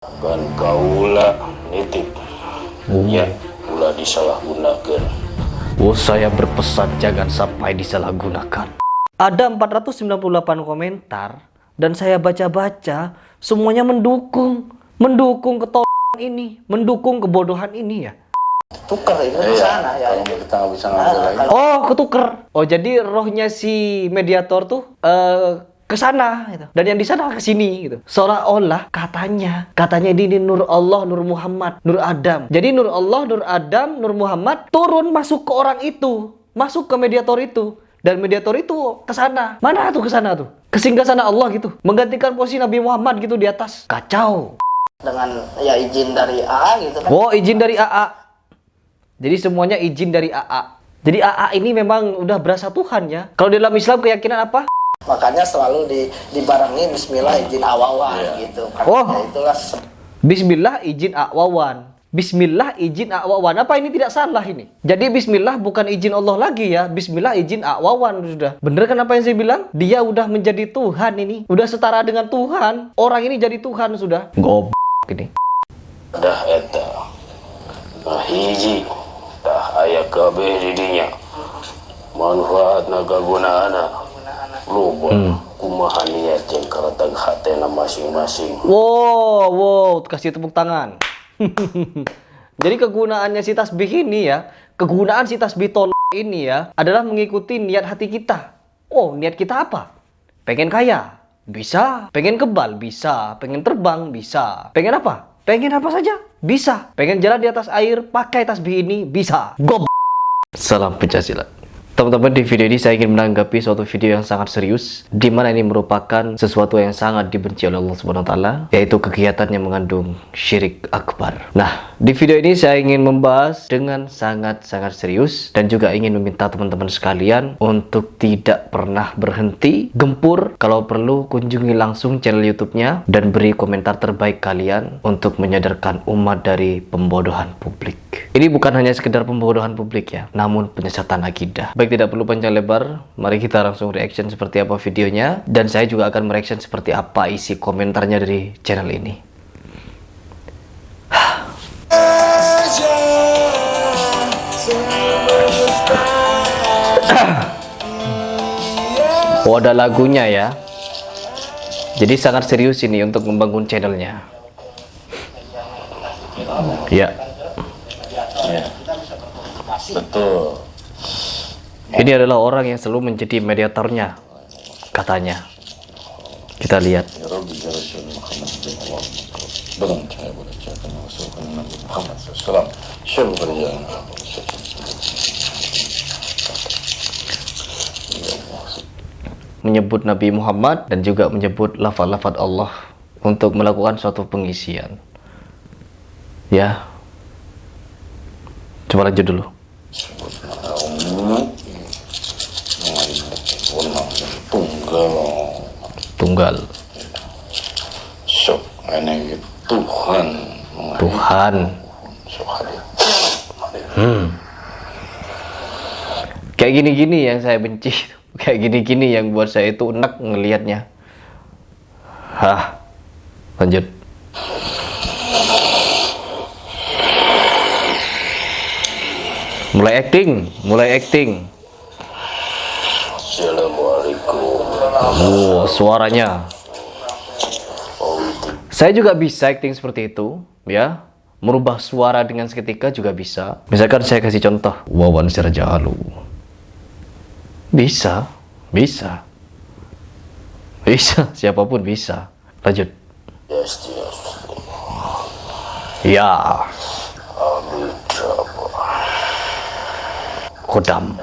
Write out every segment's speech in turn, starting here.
Kan kaula nitip ya ulah disalahgunakan. Oh, saya berpesan jangan sampai disalahgunakan. Ada 498 komentar dan saya baca-baca semuanya mendukung ketolongan ini, mendukung kebodohan ini ya. Tukar itu ke sana ya. Kalau kita nggak bisa ngambil lagi. Oh, ketuker. Oh, jadi rohnya si mediator tuh ke sana gitu. Dan yang di sana ke sini gitu. Seolah-olah katanya ini Nur Allah, Nur Muhammad, Nur Adam. Jadi Nur Allah, Nur Adam, Nur Muhammad turun masuk ke orang itu, masuk ke mediator itu. Dan mediator itu ke sana. Mana tuh ke sana tuh? Ke singgasana Allah gitu. Menggantikan posisi Nabi Muhammad gitu di atas. Kacau. Dengan ya izin dari AA gitu kan. Oh, izin dari AA. Jadi semuanya izin dari AA. Jadi AA ini memang udah berasa Tuhan ya. Kalau dalam Islam keyakinan apa? Makanya selalu dibarengi bismillah izin awawan gitu. Oh. Ya itulah Bismillah izin awawan. Bismillah izin awawan. Apa ini tidak salah ini? Jadi bismillah bukan izin Allah lagi ya. Bismillah izin awawan sudah. Bener kan apa yang saya bilang? Dia udah menjadi Tuhan ini. Udah setara dengan Tuhan. Orang ini jadi Tuhan sudah. Goblok ini. Dah eta nah hiji dah aya kabeh di dinya manfaatna kagunaana lupa kumaha niat jeung kareteg hatena masing-masing. Wow, kasih tepuk tangan. Jadi kegunaannya si tasbih ini ya, kegunaan si tasbih ini ya, adalah mengikuti niat hati kita. Oh, niat kita apa? Pengen kaya? Bisa. Pengen kebal? Bisa. Pengen terbang? Bisa. Pengen apa? Pengen apa saja? Bisa. Pengen jalan di atas air pakai tasbih ini? Bisa. Salam Pencaksilat. Teman-teman, di video ini saya ingin menanggapi suatu video yang sangat serius, di mana ini merupakan sesuatu yang sangat dibenci oleh Allah Subhanahu wa taala, yaitu kegiatan yang mengandung syirik akbar. Nah, di video ini saya ingin membahas dengan sangat-sangat serius dan juga ingin meminta teman-teman sekalian untuk tidak pernah berhenti gempur, kalau perlu kunjungi langsung channel YouTube-nya dan beri komentar terbaik kalian untuk menyadarkan umat dari pembodohan publik. Ini bukan hanya sekedar pembodohan publik ya, namun penyesatan akidah. Baik, tidak perlu panjang lebar, mari kita langsung reaction seperti apa videonya, dan saya juga akan mereaction seperti apa isi komentarnya dari channel ini. Oh, ada lagunya ya. Jadi sangat serius ini untuk membangun channelnya. Ya. Betul. Ini adalah orang yang selalu menjadi mediatornya, katanya. Kita lihat. Ya Rabbi ya Rasul Muhammad bin Allah. Belum saya boleh cakap Rasulullah Nabi Muhammad SAW. Syukur berjalan. Menyebut Nabi Muhammad dan juga menyebut lafaz-lafaz Allah untuk melakukan suatu pengisian. Ya. Coba lanjut dulu. Tunggal. Sok ini Tuhan. Tuhan. Kayak gini-gini yang saya benci. Kayak gini-gini yang buat saya itu enak ngelihatnya. Hah. Lanjut. Mulai acting. Assalamualaikum. Oh, suaranya. Saya juga bisa acting seperti itu, ya. Merubah suara dengan seketika juga bisa. Misalkan saya kasih contoh, Wawan Sirjahalu. Bisa. Siapapun bisa. Lanjut. Yes. Ya. Kodam.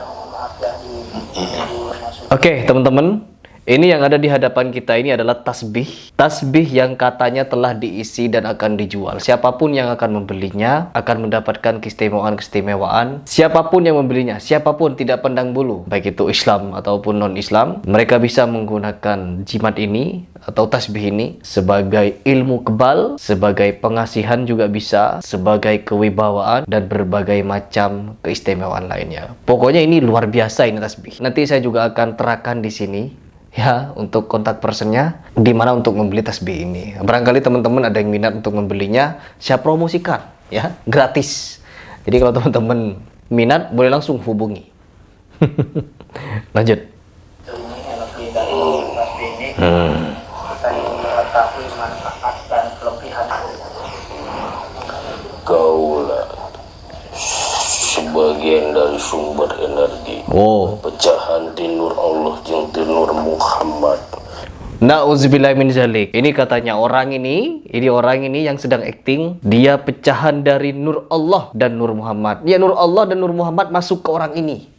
Oke, teman-teman. Ini yang ada di hadapan kita ini adalah tasbih. Tasbih yang katanya telah diisi dan akan dijual. Siapapun yang akan membelinya akan mendapatkan keistimewaan. Siapapun yang membelinya, siapapun tidak pandang bulu, baik itu Islam ataupun non-Islam, mereka bisa menggunakan jimat ini atau tasbih ini sebagai ilmu kebal, sebagai pengasihan juga bisa, sebagai kewibawaan dan berbagai macam keistimewaan lainnya. Pokoknya ini luar biasa ini tasbih. Nanti saya juga akan terangkan di sini ya untuk kontak personnya di mana untuk membeli tasbih ini. Barangkali teman-teman ada yang minat untuk membelinya, saya promosikan ya, gratis. Jadi kalau teman-teman minat boleh langsung hubungi. Lanjut. Ini lebih dari tasbih ini kita mengetahui manfaat dan kelebihan. Kaulah sebagian dari sumber energi pecahan di nur Allah yang di nur Muhammad. Nauzubillah min zalik. Ini katanya orang ini yang sedang acting, dia pecahan dari nur Allah dan nur Muhammad. Ya, nur Allah dan nur Muhammad masuk ke orang ini.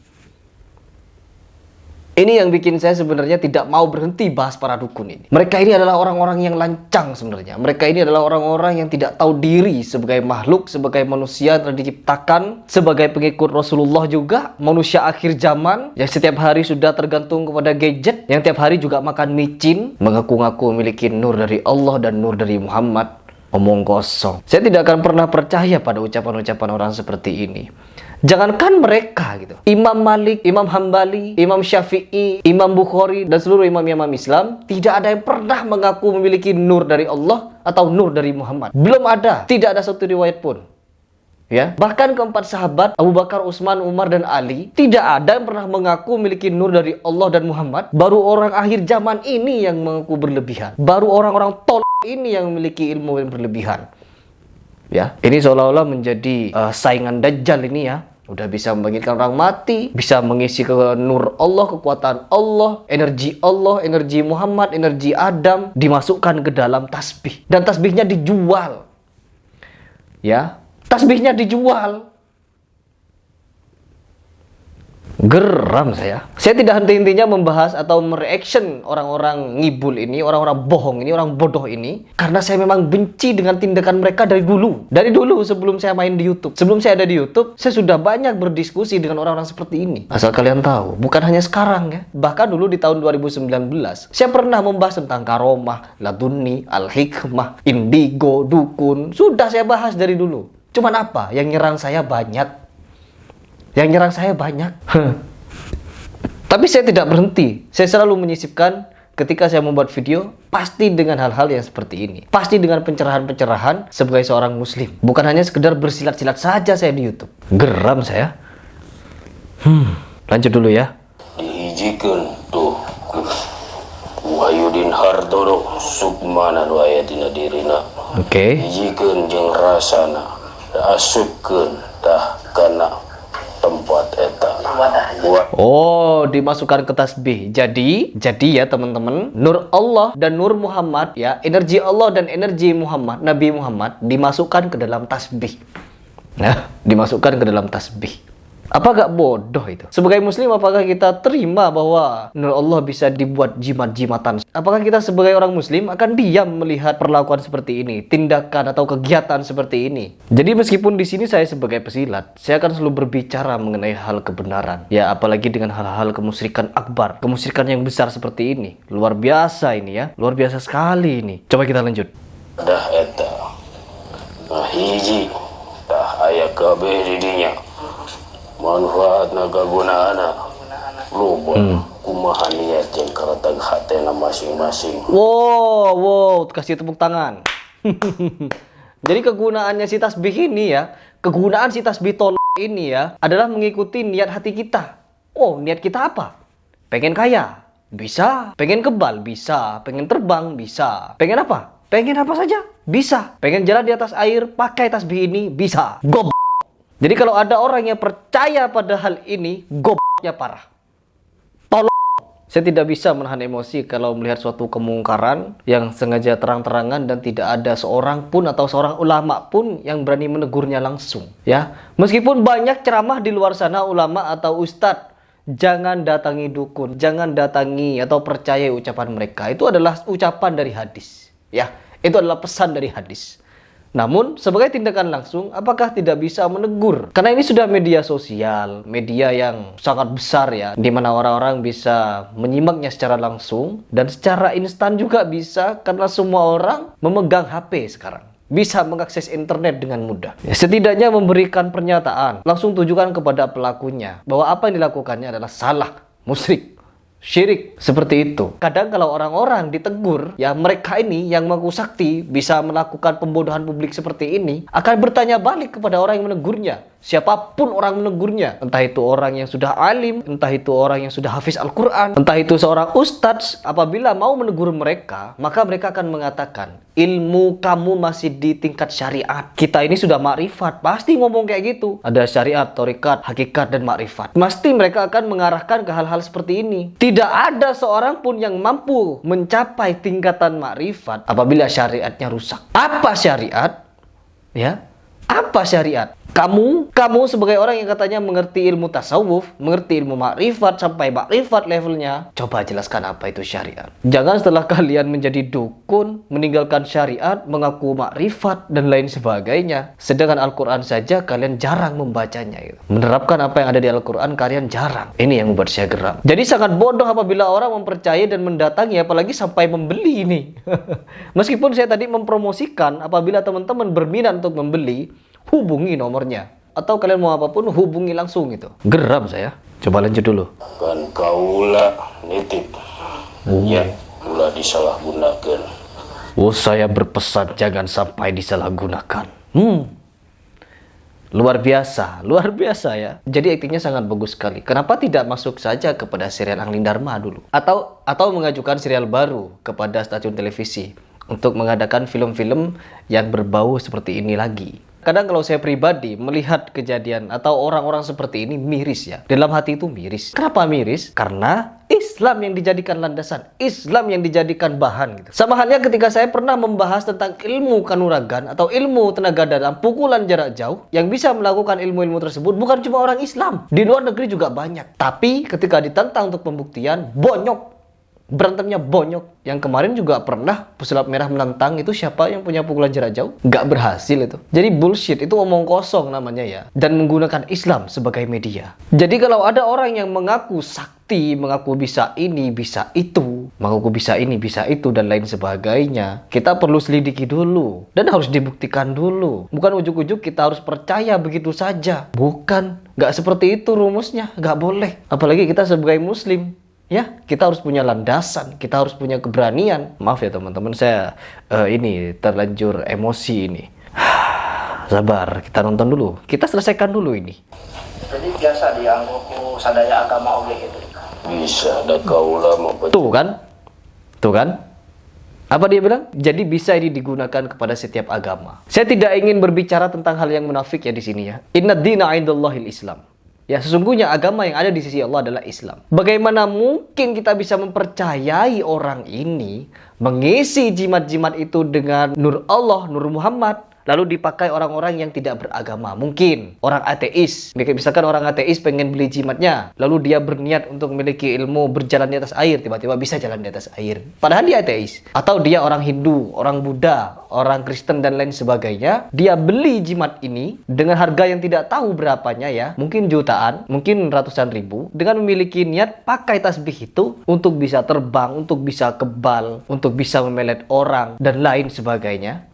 Ini yang bikin saya sebenarnya tidak mau berhenti bahas para dukun ini. Mereka ini adalah orang-orang yang lancang sebenarnya. Mereka ini adalah orang-orang yang tidak tahu diri sebagai makhluk, sebagai manusia yang telah diciptakan, sebagai pengikut Rasulullah juga, manusia akhir zaman yang setiap hari sudah tergantung kepada gadget, yang tiap hari juga makan micin, mengaku-ngaku memiliki nur dari Allah dan nur dari Muhammad. Omong kosong. Saya tidak akan pernah percaya pada ucapan-ucapan orang seperti ini. Jangankan mereka gitu, Imam Malik, Imam Hambali, Imam Syafi'i, Imam Bukhari, dan seluruh imam-imam Islam, tidak ada yang pernah mengaku memiliki nur dari Allah atau nur dari Muhammad. Belum ada, tidak ada satu riwayat pun. Ya, bahkan keempat sahabat Abu Bakar, Utsman, Umar, dan Ali, tidak ada yang pernah mengaku memiliki nur dari Allah dan Muhammad. Baru orang akhir zaman ini yang mengaku berlebihan. Baru orang-orang ini yang memiliki ilmu yang berlebihan. Ya, ini seolah-olah menjadi saingan Dajjal ini ya. Udah bisa membangkitkan orang mati, bisa mengisi ke nur Allah, kekuatan Allah, energi Muhammad, energi Adam dimasukkan ke dalam tasbih, dan tasbihnya dijual. Ya, tasbihnya dijual. Geram saya. Saya tidak henti-hentinya membahas atau mereaction orang-orang ngibul ini, orang-orang bohong ini, orang bodoh ini, karena saya memang benci dengan tindakan mereka dari dulu. Dari dulu sebelum saya main di YouTube. Sebelum saya ada di YouTube, saya sudah banyak berdiskusi dengan orang-orang seperti ini. Asal kalian tahu, bukan hanya sekarang ya. Bahkan dulu di tahun 2019, saya pernah membahas tentang karomah, laduni, al-hikmah, indigo, dukun. Sudah saya bahas dari dulu. Cuman apa? Yang nyerang saya banyak. Yang nyerang saya banyak. Tapi saya tidak berhenti. Saya selalu menyisipkan ketika saya membuat video, pasti dengan hal-hal yang seperti ini. Pasti dengan pencerahan-pencerahan sebagai seorang muslim. Bukan hanya sekedar bersilat-silat saja saya di YouTube. Geram saya. Lanjut dulu ya. Dihijikan tuh Wahyudin Hartodo Sukmana Wayatina Dirina. Oke. Hijikan jeung rasana asupkeun tah kana tempat eta. Oh, dimasukkan ke tasbih. Jadi ya teman-teman, nur Allah dan nur Muhammad ya, energi Allah dan energi Muhammad, Nabi Muhammad dimasukkan ke dalam tasbih. Nah, dimasukkan ke dalam tasbih. Apa gak bodoh itu? Sebagai muslim, apakah kita terima bahwa nur Allah bisa dibuat jimat-jimatan? Apakah kita sebagai orang muslim akan diam melihat perlakuan seperti ini, tindakan atau kegiatan seperti ini? Jadi meskipun di sini saya sebagai pesilat, saya akan selalu berbicara mengenai hal kebenaran. Ya, apalagi dengan hal-hal kemusyrikan akbar, kemusyrikan yang besar seperti ini. Luar biasa ini ya, luar biasa sekali ini. Coba kita lanjut. Dah eta. Nah hiji tah aya kabeh di dinya. Manfaatna kagunaana lupa kumaha niat jeung karatag hatena masing-masing. Wow, kasih tepuk tangan. Jadi kegunaannya si tasbih ini ya, kegunaan si tasbih ini ya adalah mengikuti niat hati kita. Oh, niat kita apa? Pengen kaya? Bisa. Pengen kebal? Bisa. Pengen terbang? Bisa. Pengen apa? Pengen apa saja? Bisa. Pengen jalan di atas air pakai tasbih ini? Bisa. Gob. Jadi kalau ada orang yang percaya pada hal ini, gobnya parah. Tolong. Saya tidak bisa menahan emosi kalau melihat suatu kemungkaran yang sengaja terang-terangan dan tidak ada seorang pun atau seorang ulama pun yang berani menegurnya langsung. Ya, meskipun banyak ceramah di luar sana ulama atau ustadz, jangan datangi dukun, jangan datangi atau percaya ucapan mereka. Itu adalah ucapan dari hadis. Ya, itu adalah pesan dari hadis. Namun, sebagai tindakan langsung, apakah tidak bisa menegur? Karena ini sudah media sosial, media yang sangat besar ya, di mana orang-orang bisa menyimaknya secara langsung, dan secara instan juga bisa, karena semua orang memegang HP sekarang. Bisa mengakses internet dengan mudah. Ya, setidaknya memberikan pernyataan, langsung tujukan kepada pelakunya, bahwa apa yang dilakukannya adalah salah, musyrik. Syirik seperti itu. Kadang kalau orang-orang ditegur, ya mereka ini yang mengaku sakti bisa melakukan pembodohan publik seperti ini, akan bertanya balik kepada orang yang menegurnya. Siapapun orang menegurnya, entah itu orang yang sudah alim, entah itu orang yang sudah hafiz Al-Quran, entah itu seorang ustadz, apabila mau menegur mereka, maka mereka akan mengatakan, ilmu kamu masih di tingkat syariat. Kita ini sudah makrifat, pasti ngomong kayak gitu. Ada syariat, thariqat, hakikat, dan makrifat. Pasti mereka akan mengarahkan ke hal-hal seperti ini. Tidak ada seorang pun yang mampu mencapai tingkatan makrifat apabila syariatnya rusak. Apa syariat? Ya, apa syariat? Kamu sebagai orang yang katanya mengerti ilmu tasawuf, mengerti ilmu makrifat sampai makrifat levelnya, coba jelaskan apa itu syariat. Jangan setelah kalian menjadi dukun, meninggalkan syariat, mengaku makrifat dan lain sebagainya. Sedangkan Al-Quran saja kalian jarang membacanya. Gitu. Menerapkan apa yang ada di Al-Quran kalian jarang. Ini yang membuat saya geram. Jadi sangat bodoh apabila orang mempercayai dan mendatangi, apalagi sampai membeli ini. Meskipun saya tadi mempromosikan, apabila teman-teman berminat untuk membeli, hubungi nomornya. Atau kalian mau apapun, hubungi langsung gitu. Geram saya. Coba lanjut dulu. Kan kaulah nitip. Ya, pula disalahgunakan. Oh, saya berpesan jangan sampai disalahgunakan. Luar biasa ya. Jadi aktingnya sangat bagus sekali. Kenapa tidak masuk saja kepada serial Angling Dharma dulu? Atau mengajukan serial baru kepada stasiun televisi untuk mengadakan film-film yang berbau seperti ini lagi. Kadang kalau saya pribadi melihat kejadian atau orang-orang seperti ini miris ya. Dalam hati itu miris. Kenapa miris? Karena Islam yang dijadikan landasan, Islam yang dijadikan bahan gitu. Sama halnya ketika saya pernah membahas tentang ilmu kanuragan atau ilmu tenaga dalam pukulan jarak jauh, yang bisa melakukan ilmu-ilmu tersebut bukan cuma orang Islam, di luar negeri juga banyak. Tapi ketika ditantang untuk pembuktian, bonyok. Berantemnya bonyok. Yang kemarin juga pernah pesulap merah menantang, itu siapa yang punya pukulan jarak jauh? Nggak berhasil itu. Jadi bullshit, itu omong kosong namanya ya. Dan menggunakan Islam sebagai media. Jadi kalau ada orang yang mengaku sakti, mengaku bisa ini, bisa itu, mengaku bisa ini, bisa itu, dan lain sebagainya, kita perlu selidiki dulu. Dan harus dibuktikan dulu. Bukan ujuk-ujuk kita harus percaya begitu saja. Bukan. Nggak seperti itu rumusnya. Nggak boleh. Apalagi kita sebagai muslim. Ya, kita harus punya landasan, kita harus punya keberanian. Maaf ya teman-teman, saya ini terlanjur emosi ini. Sabar, kita nonton dulu. Kita selesaikan dulu ini. Jadi biasa dianggap sadaya agama oge gitu. Bisa ada kaulah mau Tuh kan? Apa dia bilang? Jadi bisa ini digunakan kepada setiap agama. Saya tidak ingin berbicara tentang hal yang munafik ya di sini ya. Inna dina 'indallahil Islam. Ya, sesungguhnya agama yang ada di sisi Allah adalah Islam. Bagaimana mungkin kita bisa mempercayai orang ini mengisi jimat-jimat itu dengan nur Allah, nur Muhammad, lalu dipakai orang-orang yang tidak beragama? Mungkin orang ateis, misalkan orang ateis pengen beli jimatnya, lalu dia berniat untuk memiliki ilmu berjalan di atas air, tiba-tiba bisa jalan di atas air, padahal dia ateis. Atau dia orang Hindu, orang Buddha, orang Kristen, dan lain sebagainya, dia beli jimat ini dengan harga yang tidak tahu berapanya ya, mungkin jutaan, mungkin ratusan ribu, dengan memiliki niat pakai tasbih itu untuk bisa terbang, untuk bisa kebal, untuk bisa memelet orang, dan lain sebagainya.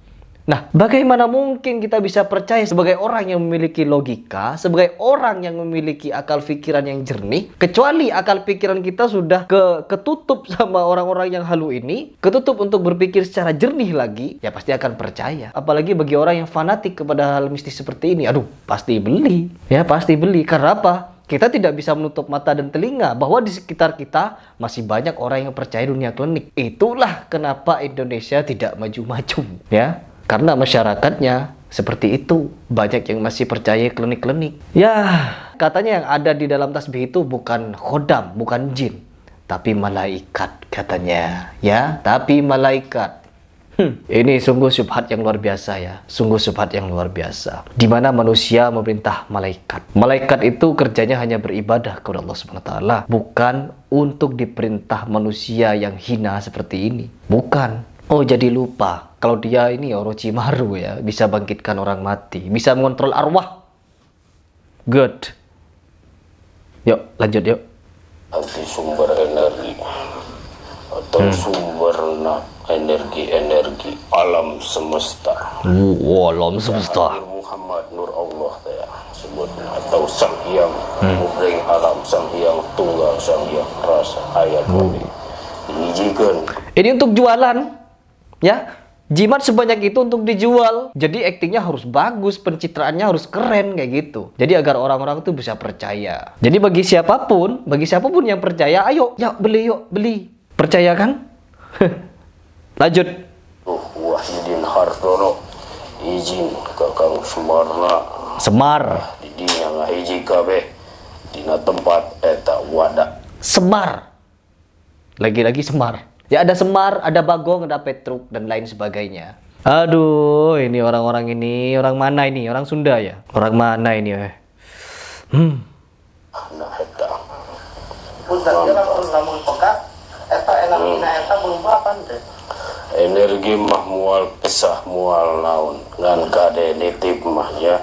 Nah, bagaimana mungkin kita bisa percaya sebagai orang yang memiliki logika, sebagai orang yang memiliki akal pikiran yang jernih, kecuali akal pikiran kita sudah ketutup sama orang-orang yang halu ini, ketutup untuk berpikir secara jernih lagi, ya pasti akan percaya. Apalagi bagi orang yang fanatik kepada hal mistis seperti ini, aduh, pasti beli. Ya, pasti beli. Karena apa? Kita tidak bisa menutup mata dan telinga bahwa di sekitar kita masih banyak orang yang percaya dunia klinik. Itulah kenapa Indonesia tidak maju-maju, ya. Karena masyarakatnya seperti itu. Banyak yang masih percaya klinik-klinik. Ya, katanya yang ada di dalam tasbih itu bukan khodam, bukan jin, tapi malaikat katanya. Ya, tapi malaikat. Ini sungguh syubhat yang luar biasa ya. Sungguh syubhat yang luar biasa. Di mana manusia memerintah malaikat. Malaikat itu kerjanya hanya beribadah kepada Allah SWT. Bukan untuk diperintah manusia yang hina seperti ini. Bukan. Oh, jadi lupa kalau dia ini Orochimaru ya, bisa bangkitkan orang mati, bisa mengontrol arwah. Good. Yuk, lanjut yuk. Nanti sumber energi atau sumber energi alam semesta. Alam semesta. Muhammad Nur Allah ya. atau Sang Hyang Mubring Alam, Sang Hyang Tunggal, Sang Hyang Rasa ayat kami diizinkan. Ini untuk jualan, ya. Jimat sebanyak itu untuk dijual. Jadi aktingnya harus bagus, pencitraannya harus keren kayak gitu. Jadi agar orang-orang tuh bisa percaya. Jadi bagi siapapun yang percaya, ayo, ya beli yuk, beli. Percaya kan? Lanjut. Wahyudin Hartono izin Kakang Semarna Semar. didinya ngahiji kabeh dina tempat eta wadah. Semar. Lagi-lagi Semar. Ya ada Semar, ada Bagong, ada Petruk, dan lain sebagainya. Aduh, ini orang-orang ini, orang mana ini? Orang Sunda ya? Orang mana ini? Nah eta Punten ge lamun peka eta enak dina eta berubah pan teh. energi mah mual pesah mual naon ngan kade nitip mah ya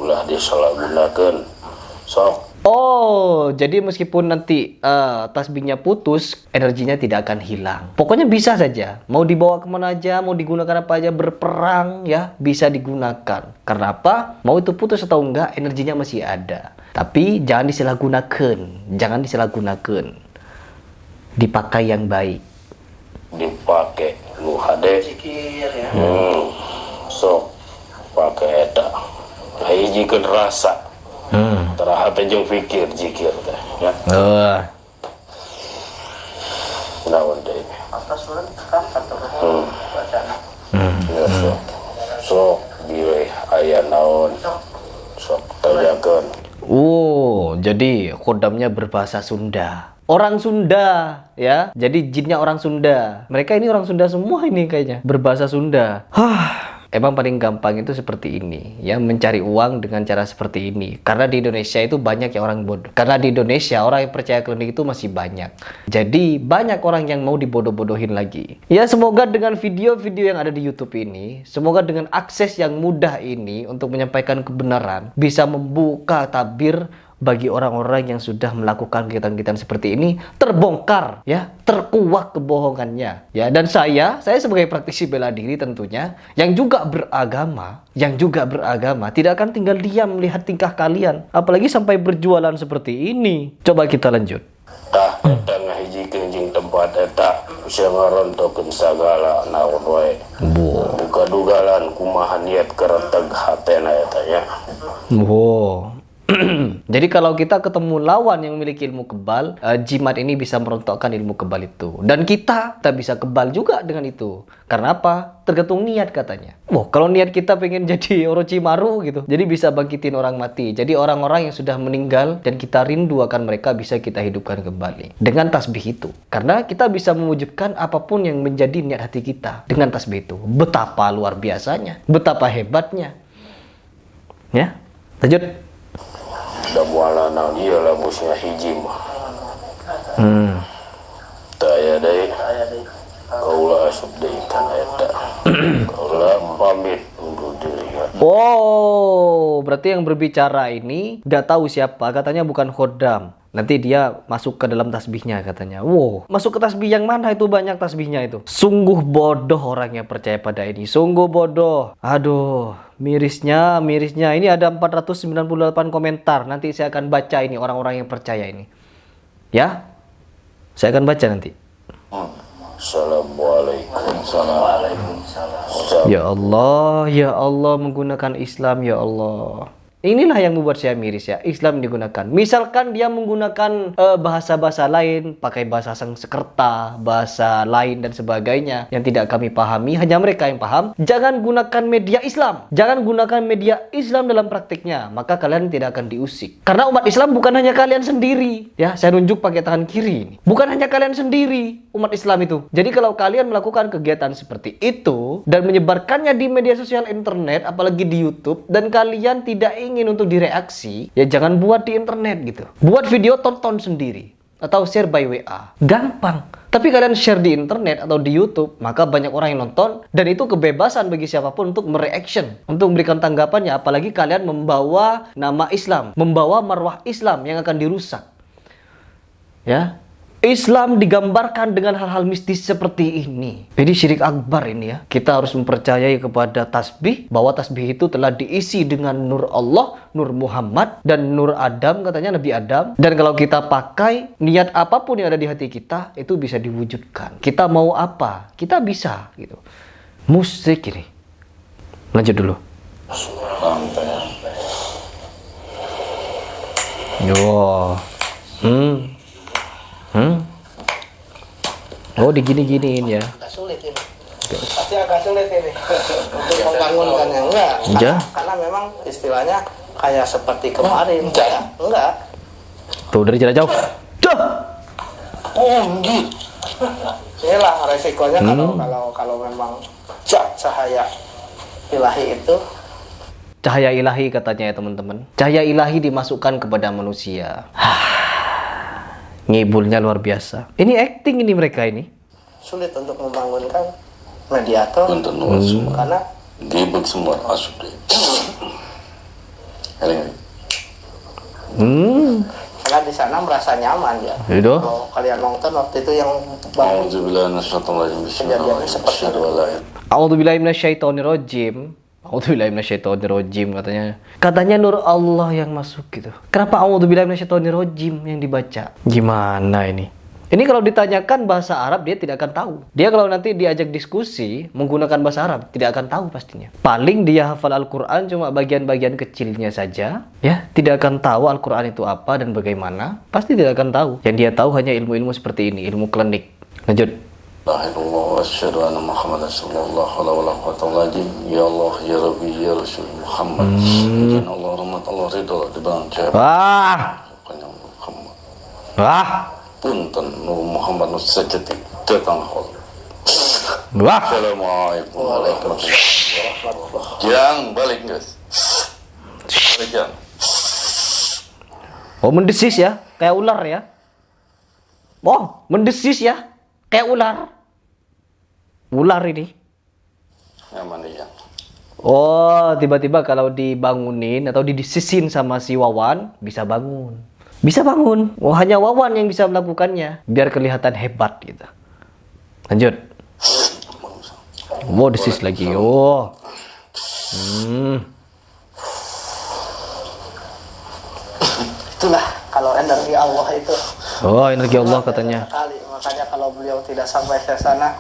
ulah disalahgunakeun sok. Oh, jadi meskipun nanti tasbihnya putus, energinya tidak akan hilang. Pokoknya bisa saja. Mau dibawa kemana aja, mau digunakan apa aja, berperang ya, bisa digunakan. Karena apa? Mau itu putus atau enggak, energinya masih ada. Tapi jangan disalahgunakan. Jangan disalahgunakan. Dipakai yang baik. Dipake lu hade Zikir ya. sok pake eta hijikeun rasa taraha teh jeung pikir zikir teh ya naon deui Atas ulun kan atau bacana. ya sok bilih aya naon sok tanyakeun. Oh, jadi kodamnya berbahasa Sunda. Orang Sunda, ya. Jadi jinnya orang Sunda. Mereka ini orang Sunda semua ini kayaknya. Berbahasa Sunda. Emang paling gampang itu seperti ini, ya, mencari uang dengan cara seperti ini. Karena di Indonesia itu banyak yang orang bodoh. Karena di Indonesia orang yang percaya klinik itu masih banyak. Jadi banyak orang yang mau dibodoh-bodohin lagi. Ya, semoga dengan video-video yang ada di YouTube ini, semoga dengan akses yang mudah ini untuk menyampaikan kebenaran, bisa membuka tabir bagi orang-orang yang sudah melakukan kegiatan-kegiatan seperti ini terbongkar, ya, terkuak kebohongannya, ya. Dan saya sebagai praktisi bela diri tentunya yang juga beragama tidak akan tinggal diam melihat tingkah kalian, apalagi sampai berjualan seperti ini. Coba kita lanjut. Tah eta ngahijikeun jeung tempat eta bisa ngarontokeun sagala naon wae. Buka dugalan kumaha niat kereteg hatena eta nya. Wow. Jadi kalau kita ketemu lawan yang memiliki ilmu kebal, jimat ini bisa merontokkan ilmu kebal itu. Dan kita bisa kebal juga dengan itu. Karena apa? Tergantung niat katanya. Wah, kalau niat kita pengen jadi Orochimaru gitu, jadi bisa bangkitin orang mati. Jadi orang-orang yang sudah meninggal dan kita rindu akan mereka bisa kita hidupkan kembali dengan tasbih itu. Karena kita bisa mewujudkan apapun yang menjadi niat hati kita dengan tasbih itu. Betapa luar biasanya, betapa hebatnya. Ya, lanjut. Da mualna naon ieu lah musnya hiji mah. Taya deui kaula asup deui kana eta. Kaula pamit undur diri. Oh, berarti yang berbicara ini gak tahu siapa, katanya bukan khodam. Nanti dia masuk ke dalam tasbihnya katanya. Wow, masuk ke tasbih yang mana itu, banyak tasbihnya itu. Sungguh bodoh orang yang percaya pada ini. Sungguh bodoh. Aduh, mirisnya. Ini ada 498 komentar. Nanti saya akan baca ini orang-orang yang percaya ini. Ya, saya akan baca nanti. Assalamualaikum. Ya Allah menggunakan Islam, ya Allah. Inilah yang membuat saya miris, ya. Islam digunakan. Misalkan dia menggunakan bahasa-bahasa lain, pakai bahasa Sanskerta, bahasa lain dan sebagainya yang tidak kami pahami, hanya mereka yang paham. Jangan gunakan media Islam. Jangan gunakan media Islam dalam praktiknya, maka kalian tidak akan diusik. Karena umat Islam bukan hanya kalian sendiri. Ya, saya nunjuk pakai tangan kiri. Bukan hanya kalian sendiri, umat Islam itu. Jadi kalau kalian melakukan kegiatan seperti itu dan menyebarkannya di media sosial internet, apalagi di YouTube, dan kalian tidak ingin untuk direaksi, ya jangan buat di internet gitu. Buat video, tonton sendiri atau share by WA. Gampang. Tapi kalian share di internet atau di YouTube, maka banyak orang yang nonton, dan itu kebebasan bagi siapapun untuk mereaction, untuk memberikan tanggapannya, apalagi kalian membawa nama Islam, membawa marwah Islam yang akan dirusak. Ya. Islam digambarkan dengan hal-hal mistis seperti ini. Jadi syirik akbar ini ya. Kita harus mempercayai kepada tasbih, bahwa tasbih itu telah diisi dengan nur Allah, nur Muhammad, dan nur Adam, katanya Nabi Adam. Dan kalau kita pakai, niat apapun yang ada di hati kita, itu bisa diwujudkan. Kita mau apa, kita bisa gitu. Musik ini. Lanjut dulu. Yo. Oh, digini-giniin ya. Agak sulit ini. Pasti agak sulit ini untuk membangunkannya. Enggak. Ja. Karena memang istilahnya kayak seperti kemarin. Enggak. Tuh dari jarak jauh. Duh. Inilah resikonya kalau memang cahaya ilahi itu. Cahaya ilahi katanya ya teman-teman. Cahaya ilahi dimasukkan kepada manusia. Ngibulnya luar biasa. Ini acting ini mereka ini. Sulit untuk membangunkan mediator. Karena Gibet semua masuk deh. karena di sana merasa nyaman ya. Itu. Kalau kalian nonton waktu itu yang bangun Alhamdulillah nasyarallahi kejadiannya seperti itu. A'udzubillahi minasyaitonirrajim. A'udzubillahi minasyaitonirrajim katanya. Katanya nur Allah yang masuk gitu. Kenapa a'udzubillahi minasyaitonirrajim yang dibaca? Gimana ini? Ini kalau ditanyakan bahasa Arab dia tidak akan tahu. Dia kalau nanti diajak diskusi menggunakan bahasa Arab tidak akan tahu pastinya. Paling dia hafal Al-Qur'an cuma bagian-bagian kecilnya saja, ya. Tidak akan tahu Al-Qur'an itu apa dan bagaimana. Pasti tidak akan tahu. Yang dia tahu hanya ilmu-ilmu seperti ini, ilmu klinik. Lanjut. Alhamdulillah, asyhadu anna Muhammadan sallallahu alaihi wasallam. Ya Allah, ya Rabbi, ya Rasul Muhammad. Izin Allah, rahmat Allah, ridha di bangsa. Wah. Muhammad. Wah. Punten Nur Muhammad Nusajati datang hol. Wah. Assalamualaikum warahmatullahi wabarakatuh. Jang balik guys. Balik Jang. Oh, mendesis ya, kayak ular ya. Oh, mendesis ya, kayak ular. Ular ini. Nyaman nih Jang. Oh, tiba-tiba kalau dibangunin atau didesisin sama si Wawan, bisa bangun. Bisa bangun. Oh, hanya Wawan yang bisa melakukannya. Biar kelihatan hebat gitu. Lanjut. Oh, desis lagi. Oh. Itulah kalau energi Allah itu. Oh, energi Allah katanya. Kali. Makanya kalau beliau tidak sampai ke sana,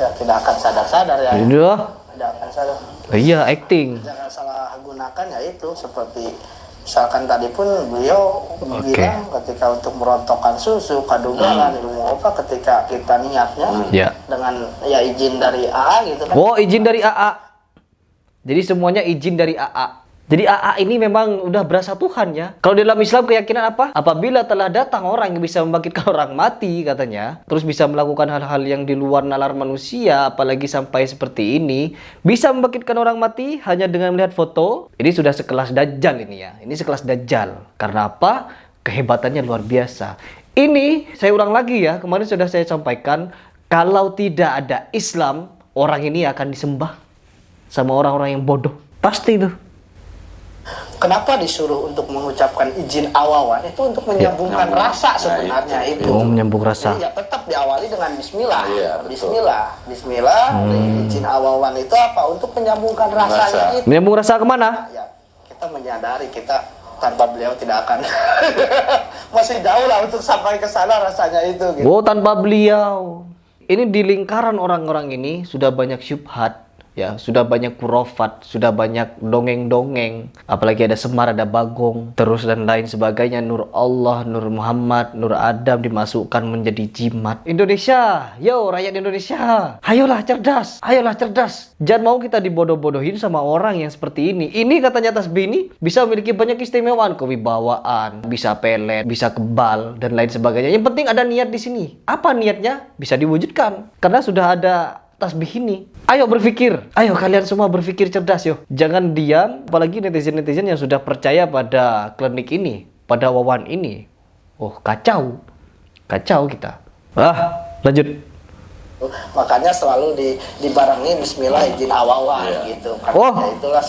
ya tidak akan sadar-sadar ya. Udah. Tidak akan sadar. Iya, acting. Jangan salah gunakan ya itu seperti misalkan tadi pun beliau bilang ketika untuk merontokkan susu, kadugalan, ilmu apa ketika kita niatnya dengan ya izin dari AA gitu kan. Oh, izin dari AA. Jadi semuanya izin dari AA. Jadi AA ini memang udah berasa Tuhan ya. Kalau dalam Islam keyakinan apa? Apabila telah datang orang yang bisa membangkitkan orang mati katanya, terus bisa melakukan hal-hal yang di luar nalar manusia, apalagi sampai seperti ini, bisa membangkitkan orang mati hanya dengan melihat foto. Ini sudah sekelas Dajjal ini ya. Ini sekelas Dajjal. Karena apa? Kehebatannya luar biasa. Ini saya ulang lagi ya. Kemarin sudah saya sampaikan, kalau tidak ada Islam, orang ini akan disembah sama orang-orang yang bodoh. Pasti itu. Kenapa disuruh untuk mengucapkan izin awawan? Itu untuk menyambungkan rasa sebenarnya itu. Oh, menyambung rasa. Jadi ya tetap diawali dengan bismillah. Iya, Bismillah. Bismillah. Izin awawan itu apa? Untuk menyambungkan rasanya itu. Menyambung rasa kemana? Ya, kita menyadari kita tanpa beliau tidak akan masih jauh lah untuk sampai ke sana rasanya itu. Gitu. Oh, tanpa beliau. Ini di lingkaran orang-orang ini sudah banyak syubhat. Ya, sudah banyak kurofat, sudah banyak dongeng-dongeng, apalagi ada Semar, ada Bagong, terus dan lain sebagainya. Nur Allah, Nur Muhammad, Nur Adam dimasukkan menjadi jimat. Indonesia, yo rakyat Indonesia, ayolah cerdas, ayolah cerdas. Jangan mau kita dibodoh-bodohin sama orang yang seperti ini. Ini katanya tasbih ini bisa memiliki banyak keistimewaan, kewibawaan, bisa pelet, bisa kebal, dan lain sebagainya. Yang penting ada niat di sini. Apa niatnya? Bisa diwujudkan, karena sudah ada tasbih ini. Ayo berpikir. Ayo kalian semua berpikir cerdas yuk. Jangan diam, apalagi netizen-netizen yang sudah percaya pada klinik ini, pada Wawan ini. Oh, kacau. Kacau kita. Lanjut. Makanya selalu dibarengi bismillah izin awawan gitu. Karena itulah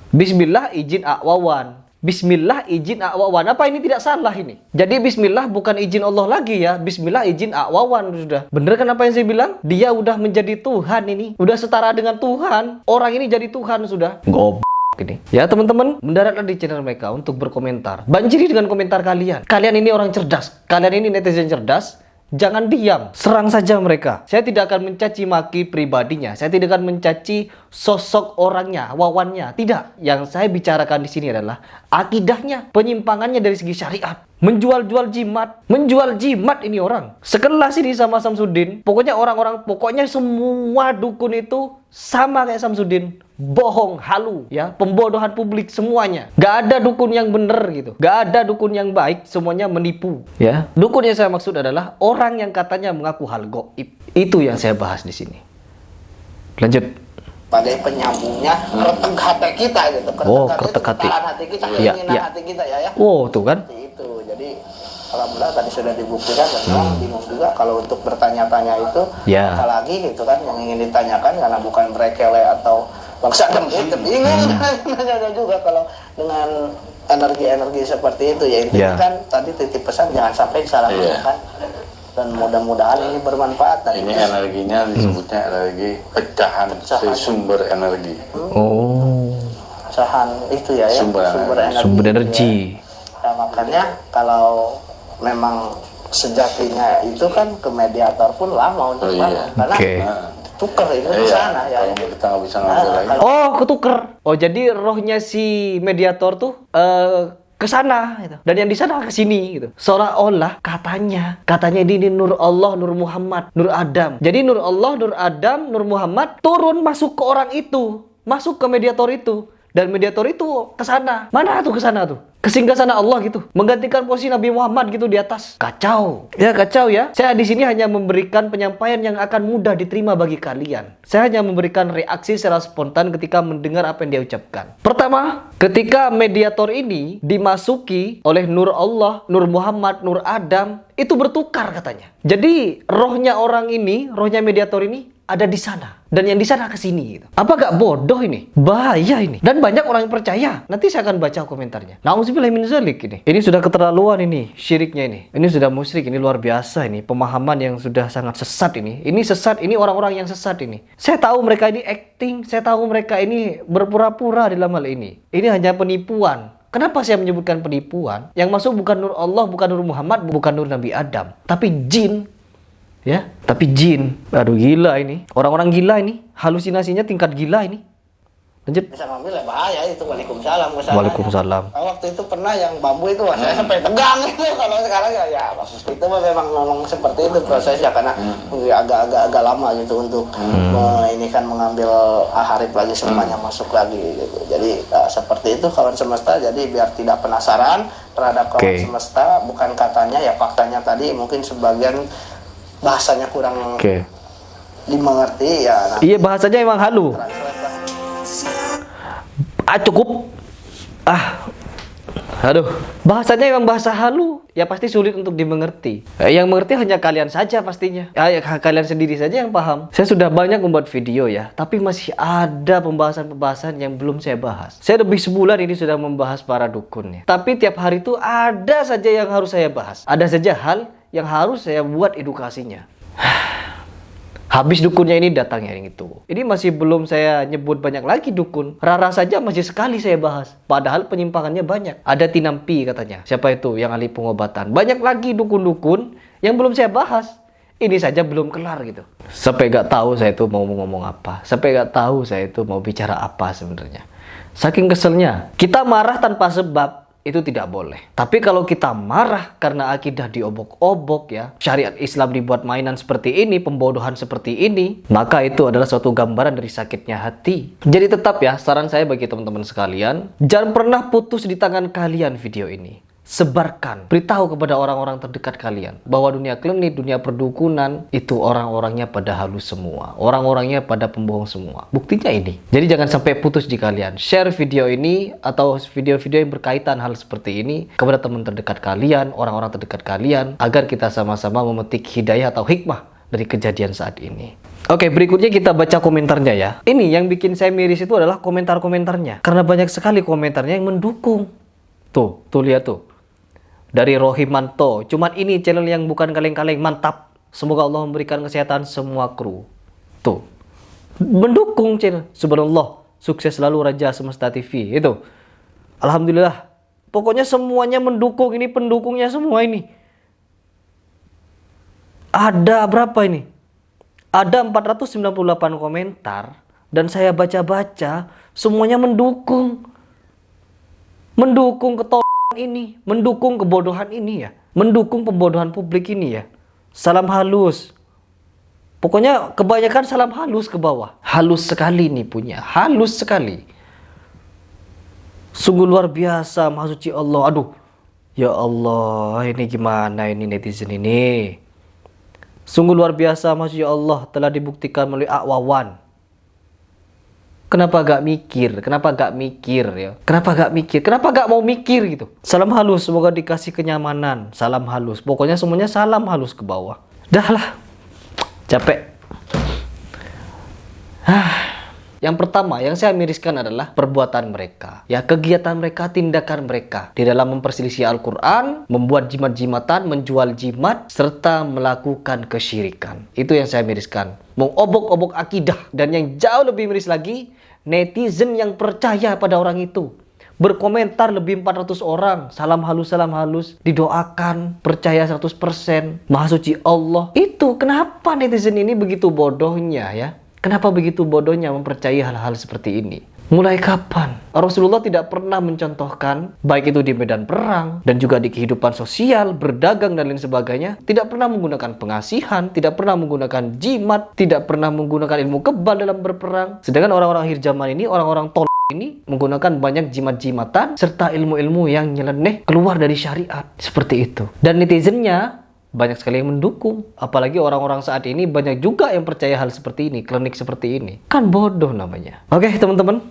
Bismillah izin Wawan. Bismillah izin akwawan. Apa ini tidak salah ini? Jadi bismillah bukan izin Allah lagi ya. Bismillah izin akwawan sudah. Bener kan apa yang saya bilang? Dia udah menjadi Tuhan ini. Udah setara dengan Tuhan. Orang ini jadi Tuhan sudah. Goblok ini. Ya teman-teman, mendaratlah di channel mereka untuk berkomentar. Banjiri dengan komentar kalian. Kalian ini orang cerdas. Kalian ini netizen cerdas. Jangan diam, serang saja mereka. Saya tidak akan mencaci maki pribadinya. Saya tidak akan mencaci sosok orangnya, wawannya. Tidak. Yang saya bicarakan di sini adalah akidahnya, penyimpangannya dari segi syariat. Menjual-jual jimat ini orang. Sekelas ini sama Samsudin. Pokoknya pokoknya semua dukun itu sama kayak Samsudin. Bohong, halu, ya, pembodohan publik semuanya. Gak ada dukun yang bener gitu. Gak ada dukun yang baik, semuanya menipu, ya. Dukun yang saya maksud adalah orang yang katanya mengaku hal gaib. Itu yang saya bahas di sini. Lanjut. Sebagai penyambungnya retek hati kita gitu. Retek hati. Hati kita, keinginan hati kita ya. Oh, tuh kan. Itu. Jadi alhamdulillah tadi sudah dibuktikan dan orang bingung juga kalau untuk bertanya-tanya itu apalagi gitu kan yang ingin ditanyakan karena bukan brekele atau bangsa dempit bingung nanya juga kalau dengan energi-energi seperti itu ya intinya kan tadi titip pesan jangan sampai salah kan dan mudah-mudahan ini bermanfaat dan ini energinya disebutnya energi pecahan sumber energi. Pecahan itu ya sumber energi. Ya, makanya kalau memang sejatinya itu kan ke mediator pun lama untuk karena tuker itu ke sana ya. Kita nggak bisa ngambil lagi. Oh, ketuker. Oh, jadi rohnya si mediator tuh ke sana gitu. Dan yang di sana ke sini gitu. Seolah-olah katanya ini Nur Allah, Nur Muhammad, Nur Adam. Jadi Nur Allah, Nur Adam, Nur Muhammad turun masuk ke orang itu, masuk ke mediator itu. Dan mediator itu ke sana. Mana tuh ke sana tuh? Ke singgasana Allah gitu. Menggantikan posisi Nabi Muhammad gitu di atas. Kacau. Ya kacau ya. Saya di sini hanya memberikan penyampaian yang akan mudah diterima bagi kalian. Saya hanya memberikan reaksi secara spontan ketika mendengar apa yang dia ucapkan. Pertama, ketika mediator ini dimasuki oleh Nur Allah, Nur Muhammad, Nur Adam, itu bertukar katanya. Jadi rohnya orang ini, rohnya mediator ini ada di sana. Dan yang di sana ke sini gitu. Apa gak bodoh ini? Bahaya ini. Dan banyak orang yang percaya. Nanti saya akan baca komentarnya. Nauzubillah min dzalik ini. Ini sudah keterlaluan ini, syiriknya ini. Ini sudah musyrik, ini luar biasa ini. Pemahaman yang sudah sangat sesat ini. Ini sesat, ini orang-orang yang sesat ini. Saya tahu mereka ini acting, saya tahu mereka ini berpura-pura dalam hal ini. Ini hanya penipuan. Kenapa saya menyebutkan penipuan? Yang masuk bukan Nur Allah, bukan Nur Muhammad, bukan Nur Nabi Adam, tapi jin. Ya, tapi jin. Aduh gila ini. Orang-orang gila ini. Halusinasinya tingkat gila ini. Lanjut. Bisa ngambil ya bahaya itu. Waalaikumsalam. Waalaikumsalam. Waktu itu pernah yang bambu itu saya sampai tegang itu. Kalau sekarang ya itu memang ngomong seperti itu prosesnya karena agak lama gitu untuk ini kan mengambil aharib lagi semuanya masuk lagi gitu. Jadi seperti itu kawan semesta. Jadi biar tidak penasaran terhadap kawan semesta, bukan katanya ya faktanya tadi mungkin sebagian bahasanya kurang dimengerti ya. Nah, iya bahasanya emang halu. Cukup. Aduh, bahasanya emang bahasa halu. Ya pasti sulit untuk dimengerti. Yang mengerti hanya kalian saja pastinya. Ya kalian sendiri saja yang paham. Saya sudah banyak membuat video ya, tapi masih ada pembahasan-pembahasan yang belum saya bahas. Saya lebih sebulan ini sudah membahas para dukun ya. Tapi tiap hari itu ada saja yang harus saya bahas. Ada saja hal yang harus saya buat edukasinya. Habis dukunnya ini datang yang itu. Ini masih belum saya nyebut banyak lagi dukun. Rara saja masih sekali saya bahas. Padahal penyimpangannya banyak. Ada Tinampi katanya. Siapa itu yang ahli pengobatan. Banyak lagi dukun-dukun yang belum saya bahas. Ini saja belum kelar gitu. Sampai gak tahu saya itu mau ngomong apa. Sampai gak tahu saya itu mau bicara apa sebenarnya. Saking keselnya. Kita marah tanpa sebab. Itu tidak boleh. Tapi kalau kita marah karena akidah diobok-obok ya, syariat Islam dibuat mainan seperti ini, pembodohan seperti ini, maka itu adalah suatu gambaran dari sakitnya hati. Jadi tetap ya, saran saya bagi teman-teman sekalian, jangan pernah putus di tangan kalian video ini. Sebarkan, beritahu kepada orang-orang terdekat kalian bahwa dunia klinik, dunia perdukunan itu orang-orangnya pada halus semua, orang-orangnya pada pembohong semua. Buktinya ini. Jadi jangan sampai putus di kalian. Share video ini atau video-video yang berkaitan hal seperti ini kepada teman terdekat kalian, orang-orang terdekat kalian, agar kita sama-sama memetik hidayah atau hikmah dari kejadian saat ini. Oke, berikutnya kita baca komentarnya ya. Ini yang bikin saya miris itu adalah komentar-komentarnya, karena banyak sekali komentarnya yang mendukung. Tuh lihat tuh. Dari Rohimanto. Cuman ini channel yang bukan kaleng-kaleng, mantap. Semoga Allah memberikan kesehatan semua kru. Tuh. Mendukung channel. Subhanallah. Sukses selalu Raja Semesta TV. Itu. Alhamdulillah. Pokoknya semuanya mendukung. Ini pendukungnya semua ini. Ada berapa ini? Ada 498 komentar. Dan saya baca-baca. Semuanya mendukung. Mendukung ketolongan ini. Mendukung kebodohan ini ya. Mendukung pembodohan publik ini ya. Salam halus. Pokoknya kebanyakan salam halus ke bawah. Halus sekali nih punya. Halus sekali. Sungguh luar biasa. Maha suci Allah. Aduh. Ya Allah. Ini gimana ini netizen ini. Sungguh luar biasa. Maha suci Allah. Telah dibuktikan melalui Akwawan. Kenapa gak mikir? Kenapa gak mikir ya? Kenapa gak mikir? Kenapa gak mau mikir gitu? Salam halus. Semoga dikasih kenyamanan. Salam halus. Pokoknya semuanya salam halus ke bawah. Dah lah. Capek. Yang pertama yang saya miriskan adalah perbuatan mereka. Ya, kegiatan mereka, tindakan mereka di dalam memperselisih Al-Quran, membuat jimat-jimatan, menjual jimat, serta melakukan kesyirikan. Itu yang saya miriskan. Mengobok-obok akidah. Dan yang jauh lebih miris lagi, netizen yang percaya pada orang itu. Berkomentar lebih 400 orang. Salam halus, didoakan, percaya 100%. Maha suci Allah. Itu kenapa netizen ini begitu bodohnya ya? Kenapa begitu bodohnya mempercayai hal-hal seperti ini? Mulai kapan? Rasulullah tidak pernah mencontohkan, baik itu di medan perang, dan juga di kehidupan sosial, berdagang, dan lain sebagainya. Tidak pernah menggunakan pengasihan, tidak pernah menggunakan jimat, tidak pernah menggunakan ilmu kebal dalam berperang. Sedangkan orang-orang akhir zaman ini, orang-orang ini menggunakan banyak jimat-jimatan serta ilmu-ilmu yang nyeleneh keluar dari syariat. Seperti itu. Dan netizennya banyak sekali yang mendukung. Apalagi orang-orang saat ini banyak juga yang percaya hal seperti ini, klinik seperti ini. Kan bodoh namanya. Oke teman-teman,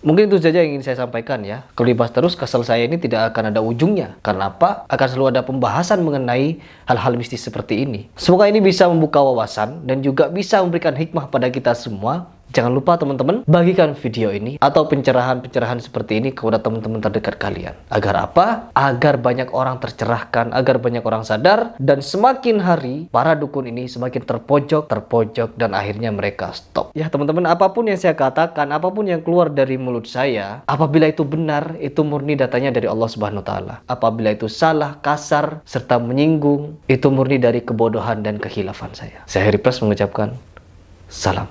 mungkin itu saja yang ingin saya sampaikan ya. Kalau dibahas terus, kesel saya ini tidak akan ada ujungnya. Karena apa? Akan selalu ada pembahasan mengenai hal-hal mistis seperti ini. Semoga ini bisa membuka wawasan dan juga bisa memberikan hikmah pada kita semua. Jangan lupa teman-teman, bagikan video ini atau pencerahan-pencerahan seperti ini kepada teman-teman terdekat kalian. Agar apa? Agar banyak orang tercerahkan, agar banyak orang sadar, dan semakin hari para dukun ini semakin terpojok, dan akhirnya mereka stop. Ya teman-teman, apapun yang saya katakan, apapun yang keluar dari mulut saya, apabila itu benar, itu murni datanya dari Allah Subhanahu wa taala. Apabila itu salah, kasar, serta menyinggung, itu murni dari kebodohan dan kekhilafan saya. Saya Heri Pras mengucapkan salam.